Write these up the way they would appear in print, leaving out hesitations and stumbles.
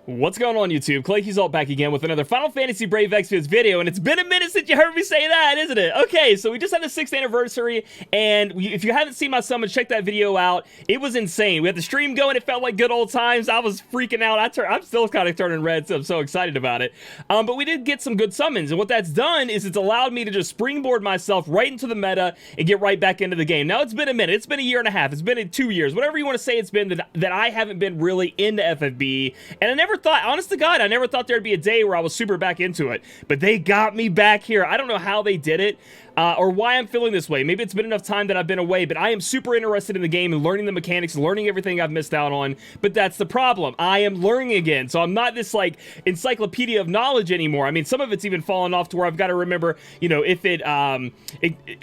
What's going on, YouTube? Claic Yuzolt back again with another Final Fantasy Brave Exvius video, and it's been a minute since you heard me say that, isn't it? Okay, so we just had the 6th anniversary, and if you haven't seen my summon, check that video out. It was insane. We had the stream going. It felt like good old times. I was freaking out. I'm still kind of turning red, so I'm so excited about it. But we did get some good summons, and what that's done is it's allowed me to just springboard myself right into the meta and get right back into the game. Now, it's been a minute. It's been a year and a half. It's been 2 years. Whatever you want to say it's been that I haven't been really into FFBE, and I never thought, honest to God, I never thought there'd be a day where I was super back into it, but they got me back here. I don't know how they did it, or why I'm feeling this way. Maybe it's been enough time that I've been away, but I am super interested in the game and learning the mechanics, learning everything I've missed out on. But that's the problem. I am learning again, so I'm not this like encyclopedia of knowledge anymore. I mean, some of it's even fallen off to where I've got to remember, you know, if it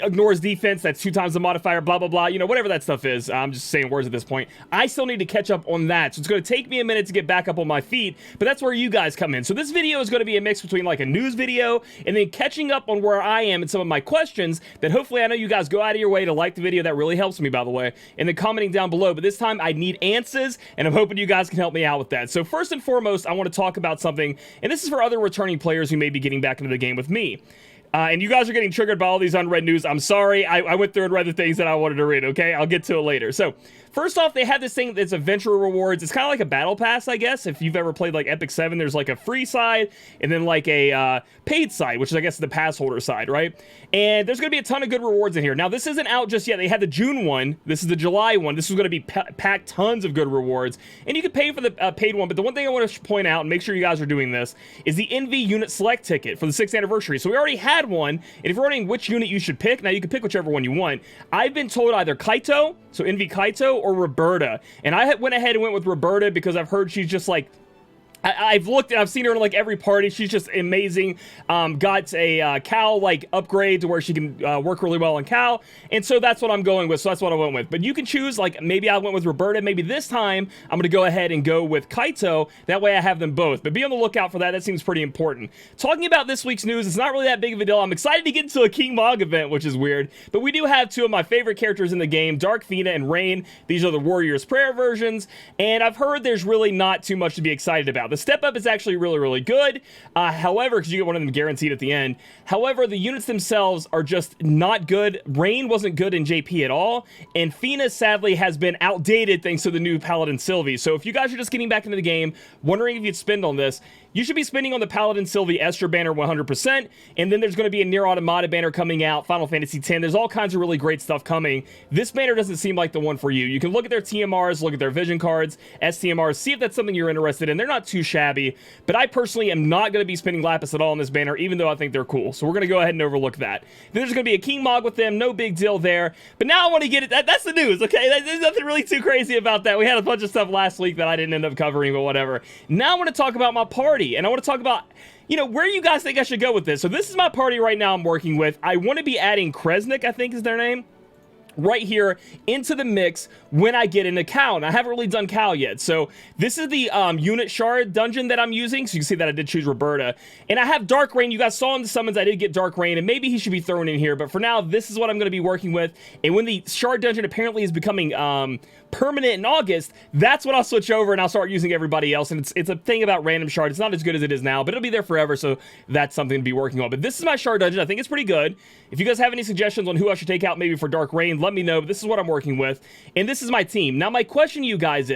ignores defense, that's 2 times the modifier, blah blah blah, you know, whatever that stuff is. I'm just saying words at this point. I still need to catch up on that, so it's going to take me a minute to get back up on my feet, but that's where you guys come in. So this video is going to be a mix between like a news video and then catching up on where I am and some of my questions that hopefully I know you guys go out of your way to like the video. That really helps me, by the way, and then commenting down below. But this time I need answers, and I'm hoping you guys can help me out with that. So first and foremost, I want to talk about something, and this is for other returning players who may be getting back into the game with me. And you guys are getting triggered by all these unread news. I'm sorry. I went through and read the things that I wanted to read, okay? I'll get to it later. So, first off, they have this thing that's adventure rewards. It's kind of like a battle pass, I guess. If you've ever played, like, Epic 7, there's, like, a free side and then, like, a paid side, which is, I guess, the pass holder side, right? And there's going to be a ton of good rewards in here. Now, this isn't out just yet. They had the June one. This is the July one. This is going to be packed tons of good rewards. And you can pay for the paid one. But the one thing I want to point out, and make sure you guys are doing this, is the Envy Unit Select ticket for the 6th anniversary. So we already had one. And if you're wondering which unit you should pick, now you can pick whichever one you want. I've been told either Kaito, so Envy Kaito, or Roberta. And I went ahead and went with Roberta because I've heard she's just like, I've looked and I've seen her in like every party. She's just amazing. Got a Cal like upgrade to where she can work really well on Cal, and so that's what I'm going with. So that's what I went with. But you can choose, like, maybe I went with Roberta. Maybe this time I'm going to go ahead and go with Kaito. That way I have them both. But be on the lookout for that. That seems pretty important. Talking about this week's news, it's not really that big of a deal. I'm excited to get into a King Mog event, which is weird. But we do have 2 of my favorite characters in the game, Dark Fina and Rain. These are the Warrior's Prayer versions, and I've heard there's really not too much to be excited about. The step up is actually really good. However, because you get one of them guaranteed at the end. However, the units themselves are just not good. Rain wasn't good in JP at all, and Fina sadly has been outdated thanks to the new Paladin Sylvie. So if you guys are just getting back into the game, wondering if you'd spend on this, you should be spending on the Paladin Sylvie Esther banner 100%, and then there's going to be a Nier Automata banner coming out, Final Fantasy X. There's all kinds of really great stuff coming. This banner doesn't seem like the one for you. You can look at their TMRs, look at their vision cards, STMRs, see if that's something you're interested in. They're not too shabby, but I personally am not going to be spending Lapis at all on this banner, even though I think they're cool. So we're going to go ahead and overlook that. Then there's going to be a King Mog with them, no big deal there. But now I want to get it. That's the news, okay? There's nothing really too crazy about that. We had a bunch of stuff last week that I didn't end up covering, but whatever. Now I want to talk about my party, and I want to talk about, you know, where you guys think I should go with this. So this is my party right now I'm working with. I want to be adding Kresnik, I think is their name, right here into the mix when I get into Cal. And I haven't really done Cal yet. So this is the unit shard dungeon that I'm using. So you can see that I did choose Roberta. And I have Dark Rain. You guys saw in the summons I did get Dark Rain, and maybe he should be thrown in here. But for now, this is what I'm going to be working with. And when the shard dungeon apparently is becoming permanent in August, that's when I'll switch over and I'll start using everybody else. And it's a thing about random shard. It's not as good as it is now, but it'll be there forever. So that's something to be working on. But this is my shard dungeon. I think it's pretty good. If you guys have any suggestions on who I should take out maybe for Dark Rain, let me know. But this is what I'm working with, and this is my team. Now my question to you guys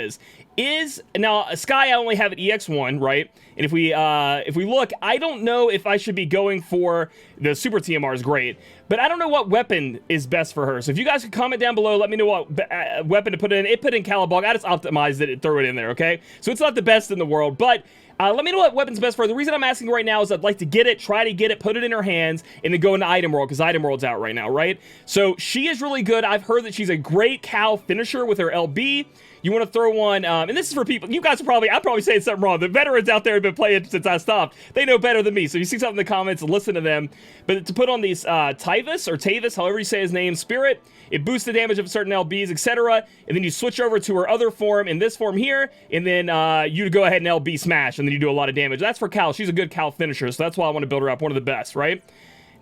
is now Sky I only have at EX1, right? And if we look, I don't know if I should be going for the Super TMR is great, but I don't know what weapon is best for her. So if you guys could comment down below, let me know what weapon to put in. It put in Calabog. I just optimized it and threw it in there, okay? So it's not the best in the world, but let me know what weapon's best for her. The reason I'm asking right now is I'd like to get it, try to get it, put it in her hands, and then go into Item World, because Item World's out right now, right? So she is really good. I've heard that she's a great Cal finisher with her LB. You want to throw one, and this is for people, you guys are probably, I'm probably saying something wrong. The veterans out there have been playing since I stopped. They know better than me. So you see something in the comments, listen to them. But to put on these Tavis, however you say his name, Spirit, it boosts the damage of certain LBs, etc. And then you switch over to her other form, in this form here, and then you go ahead and LB smash, and then you do a lot of damage. That's for Cal. She's a good Cal finisher, so that's why I want to build her up. One of the best, right?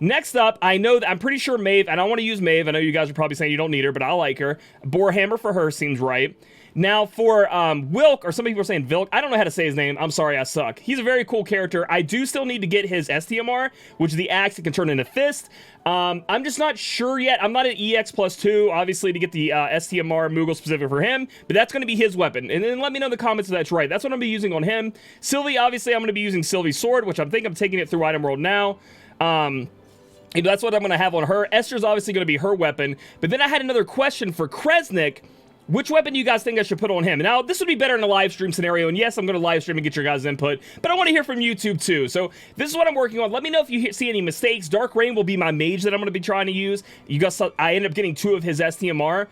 Next up, I know that I'm pretty sure Maeve, and I don't want to use Maeve. I know you guys are probably saying you don't need her, but I like her. Boar Hammer for her seems right. Now for Wilk, or some people are saying Vilk, I don't know how to say his name. I'm sorry, I suck. He's a very cool character. I do still need to get his STMR, which is the axe that can turn into fist. I'm just not sure yet. I'm not at EX +2, obviously, to get the STMR Moogle specific for him, but that's going to be his weapon. And then let me know in the comments if that's right. That's what I'm going to be using on him. Sylvie, obviously, I'm going to be using Sylvie's sword, which I'm taking it through Item World now. That's what I'm going to have on her. Esther's obviously going to be her weapon. But then I had another question for Kresnik. Which weapon do you guys think I should put on him? Now, this would be better in a live stream scenario, and yes, I'm going to live stream and get your guys' input, but I want to hear from YouTube too. So this is what I'm working on. Let me know if you see any mistakes. Dark Rain will be my mage that I'm going to be trying to use. You guys saw, I ended up getting 2 of his STMR,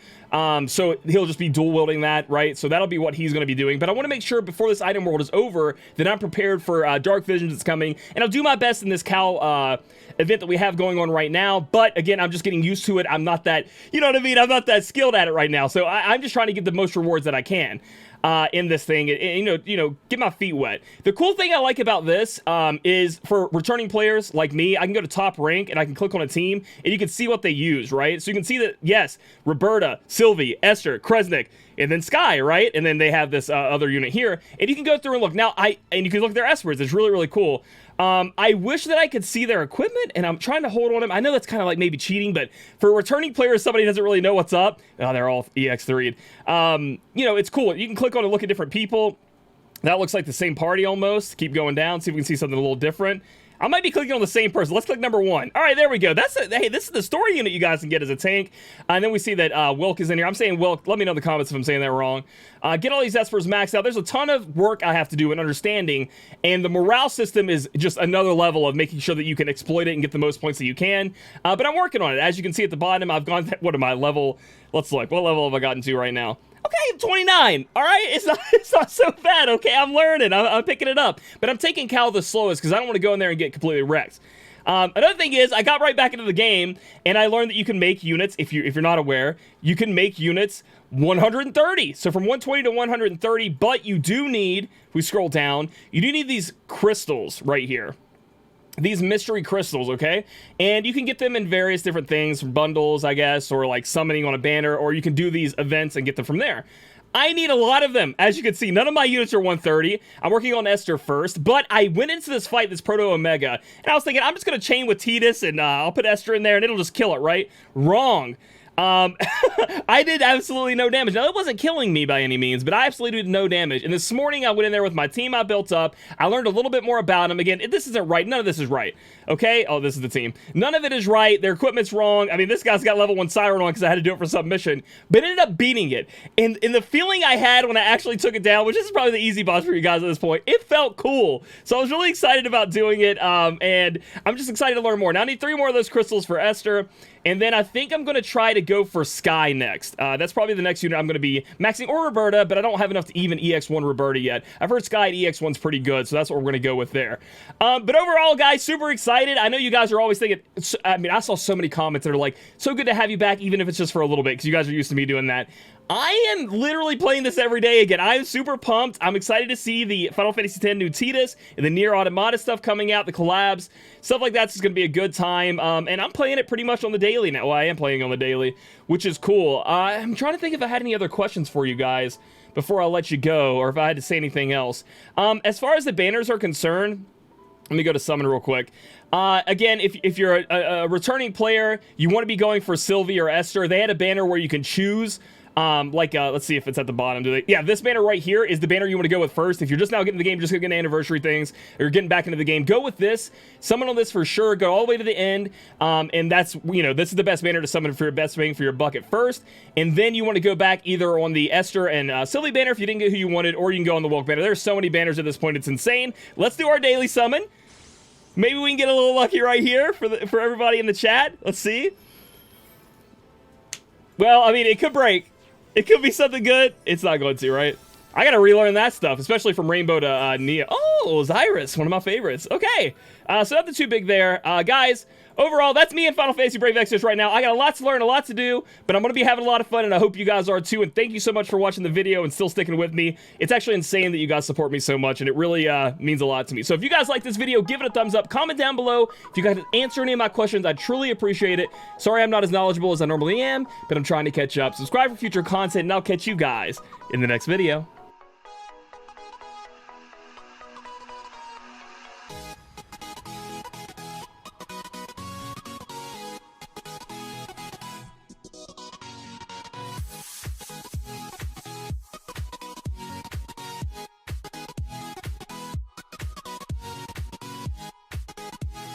so he'll just be dual wielding that, right? So that'll be what he's going to be doing. But I want to make sure before this item world is over that I'm prepared for Dark Visions that's coming, and I'll do my best in this Cal event that we have going on right now. But again, I'm just getting used to it. I'm not that, you know what I mean? I'm not that skilled at it right now. So I'm just trying to get the most rewards that I can in this thing, and, you know, get my feet wet. The cool thing I like about this is for returning players like me, I can go to top rank and I can click on a team and you can see what they use, right? So you can see that, yes, Roberta, Sylvie, Esther, Kresnik, and then Sky, right? And then they have this other unit here, and you can go through and look. Now, and you can look at their S words. It's really, really cool. I wish that I could see their equipment, and I'm trying to hold on them. I know that's kind of like maybe cheating, but for returning players, somebody doesn't really know what's up. Oh, they're all EX3'd. You know, it's cool. You can click on and look at different people. That looks like the same party almost. Keep going down, see if we can see something a little different. I might be clicking on the same person. Let's click number 1. All right, there we go. Hey, this is the story unit you guys can get as a tank. And then we see that Wilk is in here. I'm saying Wilk. Let me know in the comments if I'm saying that wrong. Get all these espers maxed out. There's a ton of work I have to do in understanding, and the morale system is just another level of making sure that you can exploit it and get the most points that you can. But I'm working on it. As you can see at the bottom, I've gone, what am I, level? Let's look. What level have I gotten to right now? Okay, I'm 29. All right, it's not so bad. Okay, I'm learning. I'm picking it up. But I'm taking Cal the slowest because I don't want to go in there and get completely wrecked. Another thing is, I got right back into the game, and I learned that you can make units, if you're not aware, you can make units 130. So from 120 to 130, but you do need, if we scroll down, you do need these crystals right here. These mystery crystals, okay? And you can get them in various different things, bundles, I guess, or like summoning on a banner, or you can do these events and get them from there. I need a lot of them. As you can see, none of my units are 130. I'm working on Esther first, but I went into this fight, this Proto-Omega, and I was thinking, I'm just going to chain with Tidus, and I'll put Esther in there, and it'll just kill it, right? Wrong. I did absolutely no damage. Now, it wasn't killing me by any means, but I absolutely did no damage. And this morning, I went in there with my team I built up. I learned a little bit more about them. Again, this isn't right. None of this is right. Okay? Oh, this is the team. None of it is right. Their equipment's wrong. I mean, this guy's got level 1 Siren on because I had to do it for submission, but ended up beating it. And the feeling I had when I actually took it down, which is probably the easy boss for you guys at this point, it felt cool. So I was really excited about doing it, and I'm just excited to learn more. Now, I need 3 more of those crystals for Esther. And then I think I'm going to try to go for Sky next. That's probably the next unit I'm going to be maxing, or Roberta, but I don't have enough to even EX1 Roberta yet. I've heard Sky at EX1's pretty good, so that's what we're going to go with there. But overall, guys, super excited. I know you guys are always thinking, I mean, I saw so many comments that are like, so good to have you back, even if it's just for a little bit, because you guys are used to me doing that. I am literally playing this every day again. I'm super pumped. I'm excited to see the Final Fantasy X new Tidus and the Nier Automata stuff coming out, the collabs, stuff like that's just going to be a good time. And I'm playing it pretty much on the daily now. Well, I am playing on the daily, which is cool. I'm trying to think if I had any other questions for you guys before I'll let you go, or if I had to say anything else. As far as the banners are concerned, let me go to summon real quick. Again, if you're a returning player, you want to be going for Sylvie or Esther. They had a banner where you can choose. Let's see if it's at the bottom. Yeah, this banner right here is the banner you want to go with first. If you're just now getting the game, just getting anniversary things, or you're getting back into the game, go with this. Summon on this for sure. Go all the way to the end. And that's, you know, this is the best banner to summon for your best bang for your buck at first. And then you want to go back either on the Esther and Sylvie banner if you didn't get who you wanted, or you can go on the Wilk banner. There's so many banners at this point, it's insane. Let's do our daily summon. Maybe we can get a little lucky right here for everybody in the chat. Let's see. Well, I mean, it could break. It could be something good. It's not going to, right? I got to relearn that stuff, especially from Rainbow to Nia. Oh, Zyrus, one of my favorites. Okay. So nothing too big there. Guys, overall, that's me in Final Fantasy Brave Exvius right now. I got a lot to learn, a lot to do, but I'm going to be having a lot of fun, and I hope you guys are too. And thank you so much for watching the video and still sticking with me. It's actually insane that you guys support me so much, and it really means a lot to me. So if you guys like this video, give it a thumbs up. Comment down below if you guys answer any of my questions. I truly appreciate it. Sorry I'm not as knowledgeable as I normally am, but I'm trying to catch up. Subscribe for future content, and I'll catch you guys in the next video.